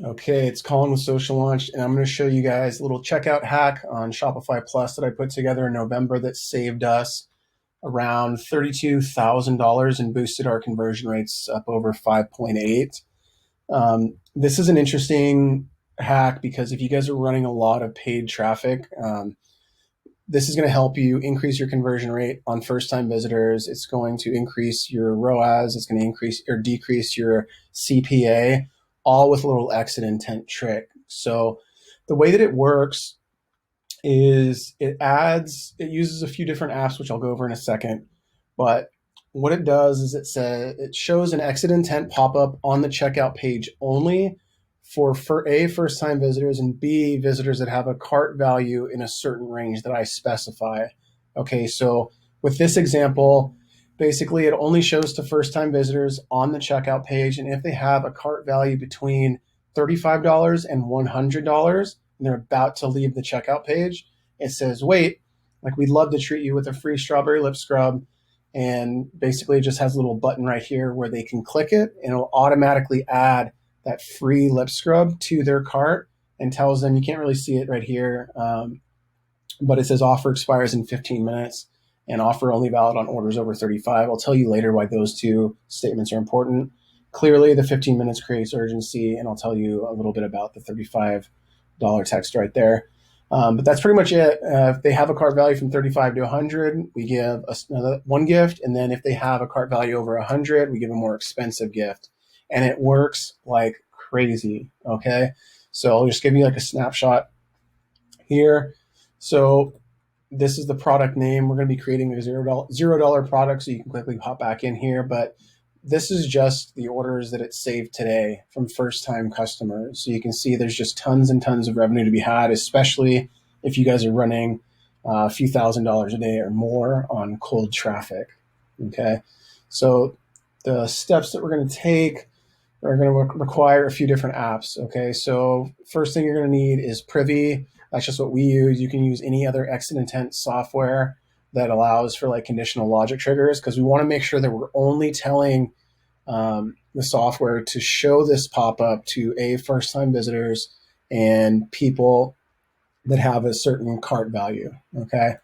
Okay, it's Colin with Social Launch, and I'm going to show you guys a little checkout hack on Shopify Plus that I put together in November that saved us around $32,000 and boosted our conversion rates up over 5.8. This is an interesting hack because if you guys are running a lot of paid traffic, this is going to help you increase your conversion rate on first-time visitors. It's going to increase your ROAS. It's going to increase or decrease your CPA, all with a little exit intent trick. So the way that it works is it uses a few different apps, which I'll go over in a second. But what it does is it shows an exit intent pop-up on the checkout page only for A, first-time visitors, and B, visitors that have a cart value in a certain range that I specify. Okay, so with this example, basically it only shows to first-time visitors on the checkout page, and if they have a cart value between $35 and $100, and they're about to leave the checkout page, it says, wait, like we'd love to treat you with a free strawberry lip scrub. And basically it just has a little button right here where they can click it and it'll automatically add that free lip scrub to their cart and tells them, you can't really see it right here, but it says offer expires in 15 minutes and offer only valid on orders over 35. I'll tell you later why those two statements are important. Clearly, the 15 minutes creates urgency, and I'll tell you a little bit about the $35 text right there. But that's pretty much it. If they have a cart value from 35 to 100, we give another one gift. And then if they have a cart value over 100, we give a more expensive gift. And it works like crazy, okay? So I'll just give you like a snapshot here. So this is the product name. We're going to be creating a $0 product, so you can quickly hop back in here. But this is just the orders that it saved today from first-time customers. So you can see there's just tons and tons of revenue to be had, especially if you guys are running a few $1,000s a day or more on cold traffic, okay? So the steps that we're going to take are going to require a few different apps, okay? So first thing you're going to need is Privy. That's just what we use. You can use any other exit intent software that allows for like conditional logic triggers, because we want to make sure that we're only telling the software to show this pop-up to first-time visitors and people that have a certain cart value, okay?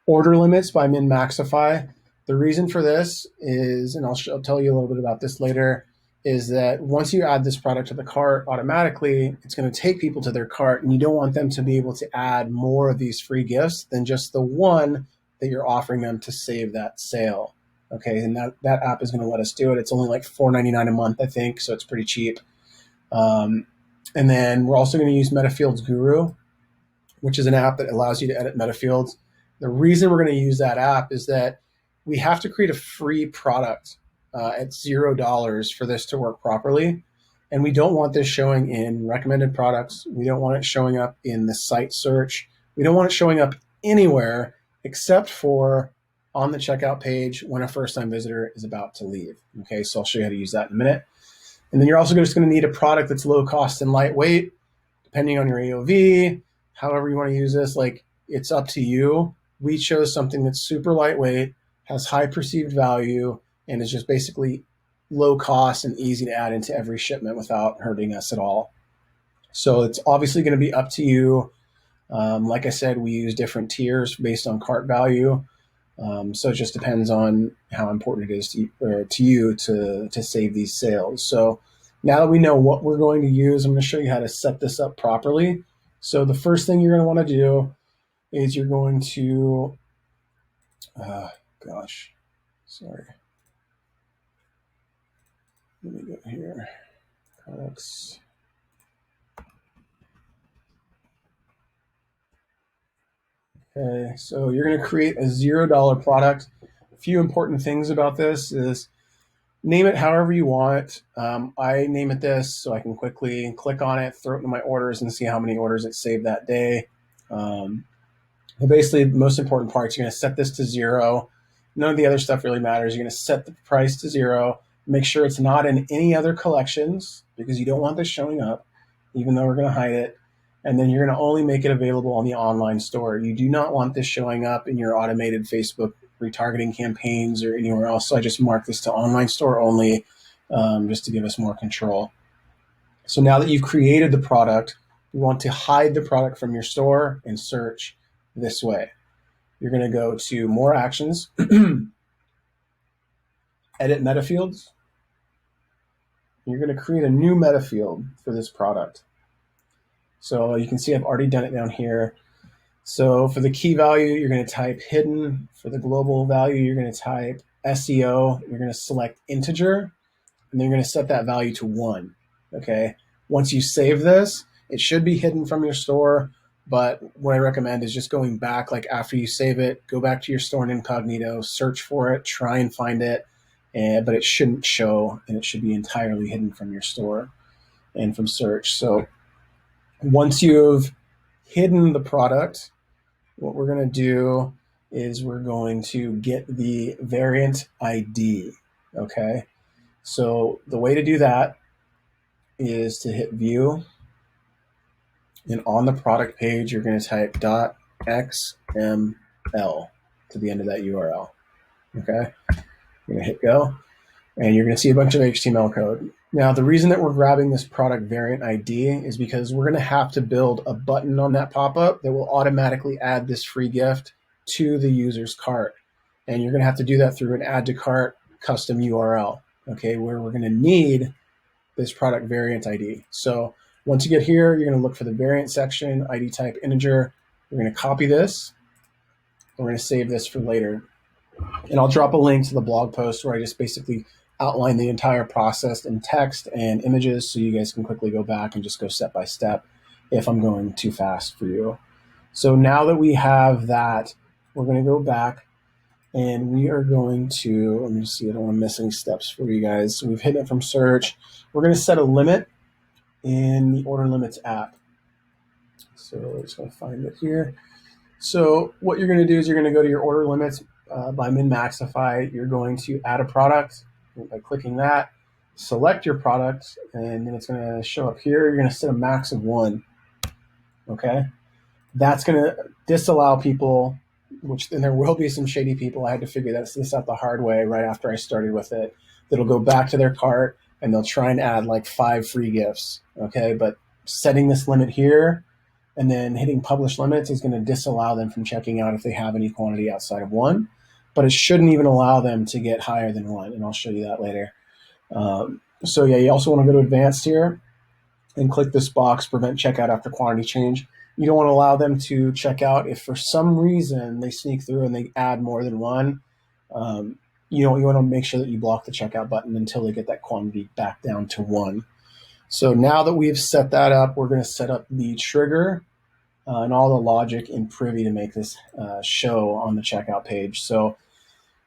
Order limits by Min-Maxify. The reason for this is, and I'll tell you a little bit about this later, is that once you add this product to the cart, automatically it's going to take people to their cart, and you don't want them to be able to add more of these free gifts than just the one that you're offering them to save that sale. Okay, and that app is going to let us do it. It's only like $4.99 a month, I think, so it's pretty cheap. And then we're also going to use Metafields Guru, which is an app that allows you to edit metafields. The reason we're going to use that app is that we have to create a free product at $0 for this to work properly. And we don't want this showing in recommended products. We don't want it showing up in the site search. We don't want it showing up anywhere except for on the checkout page when a first-time visitor is about to leave. Okay, so I'll show you how to use that in a minute. And then you're also just going to need a product that's low cost and lightweight, depending on your AOV, however you want to use this. Like, it's up to you. We chose something that's super lightweight, has high perceived value, and is just basically low cost and easy to add into every shipment without hurting us at all. So it's obviously going to be up to you. Like I said, we use different tiers based on cart value. So it just depends on how important it is to you to save these sales. So now that we know what we're going to use, I'm going to show you how to set this up properly. So the first thing you're going to want to do is you're going to, sorry. Let me go here, products. Okay, so you're going to create a $0 product. A few important things about this is name it however you want. I name it this so I can quickly click on it, throw it into my orders, and see how many orders it saved that day. But basically, the most important part is you're going to set this to 0. None of the other stuff really matters. You're going to set the price to 0. Make sure it's not in any other collections because you don't want this showing up, even though we're going to hide it. And then you're going to only make it available on the online store. You do not want this showing up in your automated Facebook retargeting campaigns or anywhere else. So I just mark this to online store only, just to give us more control. So now that you've created the product, you want to hide the product from your store and search this way. You're going to go to more actions, edit meta fields. You're going to create a new meta field for this product. So you can see I've already done it down here. So for the key value, you're going to type hidden. For the global value, you're going to type SEO. You're going to select integer, and then you're going to set that value to 1. Okay. Once you save this, it should be hidden from your store. But what I recommend is just going back, like after you save it, go back to your store in incognito, search for it, try and find it, but it shouldn't show, and it should be entirely hidden from your store and from search. So once you've hidden the product, what we're going to do is we're going to get the variant ID. Okay. So the way to do that is to hit view, and on the product page, you're going to type .xml to the end of that URL. Okay. You're going to hit go, and you're going to see a bunch of HTML code. Now, the reason that we're grabbing this product variant ID is because we're going to have to build a button on that pop-up that will automatically add this free gift to the user's cart. And you're going to have to do that through an add to cart custom URL, okay, where we're going to need this product variant ID. So once you get here, you're going to look for the variant section, ID type integer. We're going to copy this. We're going to save this for later. And I'll drop a link to the blog post where I just basically outline the entire process in text and images so you guys can quickly go back and just go step by step if I'm going too fast for you. So now that we have that, we're going to go back and we are going to, let me see, I don't want to miss any steps for you guys. So we've hidden it from search. We're going to set a limit in the order limits app. So I'm just going to find it here. So what you're going to do is you're going to go to your order limits by Min-Maxify. You're going to add a product by clicking that, select your product, and then it's going to show up here. You're going to set a max of 1. Okay. That's going to disallow people, which then there will be some shady people. I had to figure this out the hard way right after I started with it. That'll go back to their cart and they'll try and add like 5 free gifts. Okay. But setting this limit here and then hitting publish limits is going to disallow them from checking out if they have any quantity outside of 1. But it shouldn't even allow them to get higher than 1. And I'll show you that later. So yeah, you also want to go to advanced here and click this box, prevent checkout after quantity change. You don't want to allow them to check out if for some reason they sneak through and they add more than 1. You want to make sure that you block the checkout button until they get that quantity back down to 1. So now that we've set that up, we're going to set up the trigger and all the logic in Privy to make this show on the checkout page. So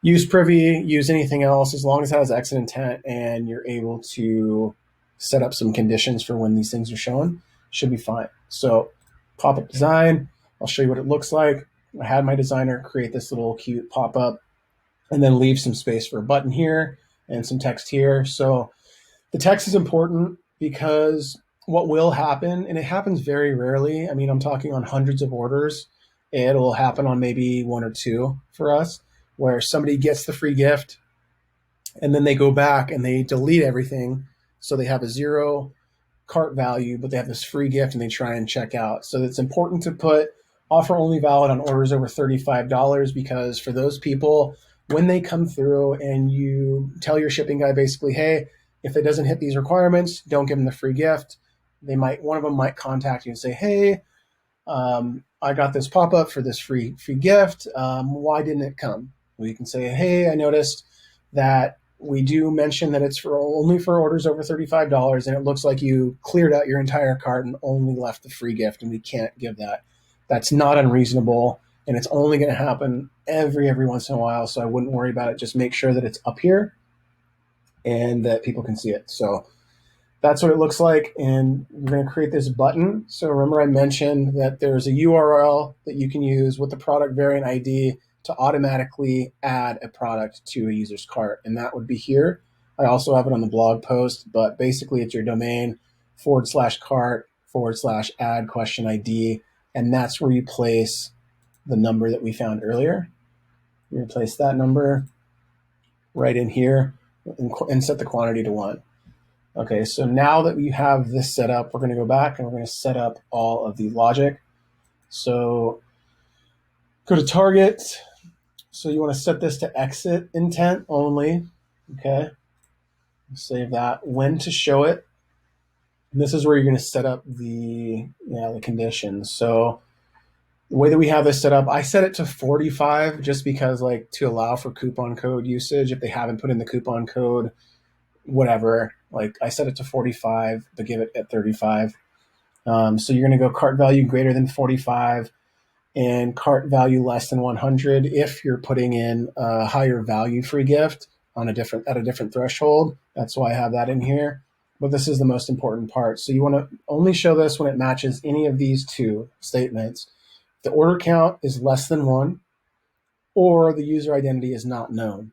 use Privy, use anything else, as long as it has exit intent and you're able to set up some conditions for when these things are shown, should be fine. So pop-up design, I'll show you what it looks like. I had my designer create this little cute pop-up and then leave some space for a button here and some text here. So the text is important because what will happen, and it happens very rarely, I mean, I'm talking on hundreds of orders, it'll happen on maybe 1 or 2 for us, where somebody gets the free gift and then they go back and they delete everything. So they have a 0 cart value, but they have this free gift and they try and check out. So it's important to put offer only valid on orders over $35 because for those people, when they come through and you tell your shipping guy basically, hey, if it doesn't hit these requirements, don't give them the free gift. One of them might contact you and say, hey, I got this pop-up for this free gift. Why didn't it come? Well, you can say, hey, I noticed that we do mention that it's only for orders over $35, and it looks like you cleared out your entire cart and only left the free gift, and we can't give that. That's not unreasonable, and it's only going to happen every once in a while, so I wouldn't worry about it. Just make sure that it's up here and that people can see it. So that's what it looks like, and we're going to create this button. So remember I mentioned that there's a URL that you can use with the product variant ID to automatically add a product to a user's cart, and that would be here. I also have it on the blog post, but basically it's your domain /cart/add question ID, and that's where you place the number that we found earlier. You place that number right in here and set the quantity to 1. Okay, so now that we have this set up, we're going to go back and we're going to set up all of the logic. So go to target. So you want to set this to exit intent only. Okay, save that. When to show it. And this is where you're going to set up the conditions. So the way that we have this set up, I set it to 45 just because, like, to allow for coupon code usage if they haven't put in the coupon code, whatever. Like, I set it to 45, but give it at 35. So you're going to go cart value greater than 45 and cart value less than 100 if you're putting in a higher value free gift at a different threshold. That's why I have that in here. But this is the most important part. So you want to only show this when it matches any of these two statements. The order count is less than 1, or the user identity is not known.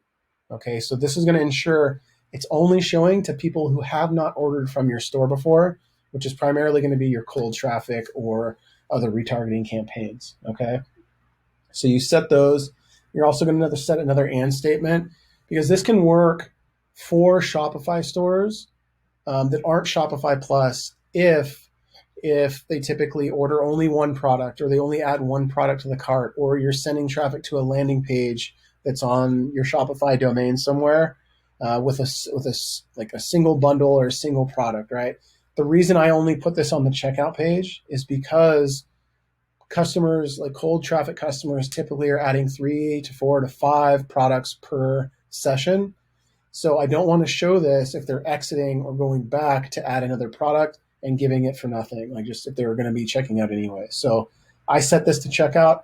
Okay, so this is going to ensure it's only showing to people who have not ordered from your store before, which is primarily going to be your cold traffic or other retargeting campaigns. Okay, so you set those. You're also going to set another and statement, because this can work for Shopify stores that aren't Shopify Plus if they typically order only one product, or they only add one product to the cart, or you're sending traffic to a landing page that's on your Shopify domain somewhere with a single bundle or a single product, right? The reason I only put this on the checkout page is because customers, like cold traffic customers, typically are adding 3 to 4 to 5 products per session. So I don't want to show this if they're exiting or going back to add another product and giving it for nothing, like just if they were going to be checking out anyway. So I set this to checkout.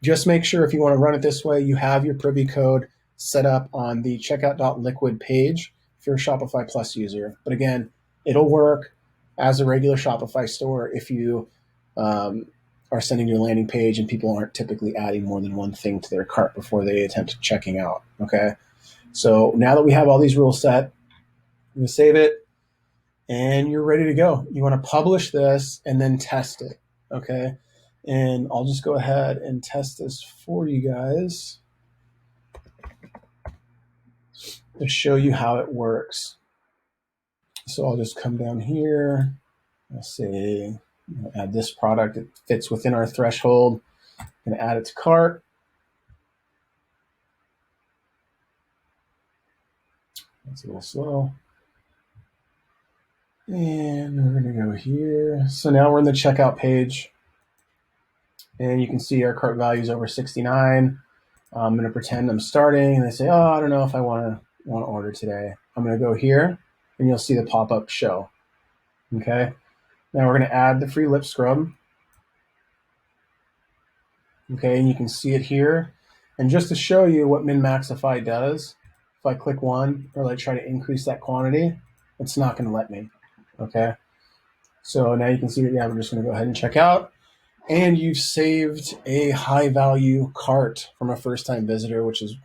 Just make sure if you want to run it this way, you have your privy code set up on the checkout.liquid page if you're a Shopify Plus user. But again, it'll work as a regular Shopify store if you are sending to a landing page and people aren't typically adding more than one thing to their cart before they attempt checking out. Okay. So now that we have all these rules set, I'm going to save it, and you're ready to go. You want to publish this and then test it, okay? And I'll just go ahead and test this for you guys to show you how it works. So I'll just come down here. I'll say, add this product. It fits within our threshold. I'm going to add it to cart. That's a little slow. And we're going to go here. So now we're in the checkout page. And you can see our cart value is over 69. I'm going to pretend I'm starting. And they say, oh, I don't know if I want to order today. I'm going to go here, and you'll see the pop-up show. Okay. Now we're going to add the free lip scrub. Okay, and you can see it here. And just to show you what Min-Maxify does, if I click one or try to increase that quantity, it's not going to let me. Okay, so now you can see that, we're just going to go ahead and check out. And you've saved a high-value cart from a first-time visitor, which is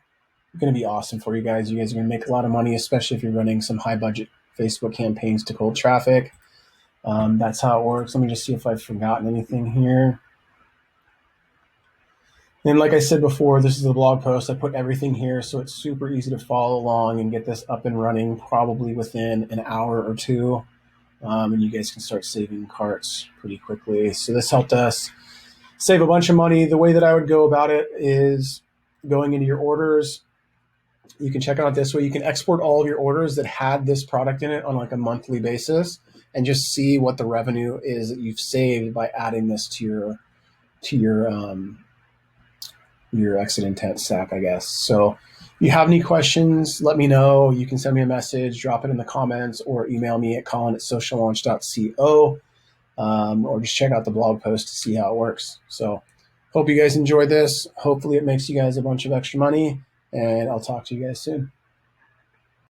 going to be awesome for you guys. You guys are going to make a lot of money, especially if you're running some high-budget Facebook campaigns to cold traffic. That's how it works. Let me just see if I've forgotten anything here. And like I said before, this is the blog post. I put everything here, so it's super easy to follow along and get this up and running probably within an hour or two. And you guys can start saving carts pretty quickly. So this helped us save a bunch of money. The way that I would go about it is going into your orders. You can check it out this way. You can export all of your orders that had this product in it on a monthly basis and just see what the revenue is that you've saved by adding this to your exit intent stack, I guess. So if you have any questions, let me know. You can send me a message, drop it in the comments, or email me at colin@sociallaunch.co, or just check out the blog post to see how it works. So hope you guys enjoyed this. Hopefully it makes you guys a bunch of extra money, and I'll talk to you guys soon.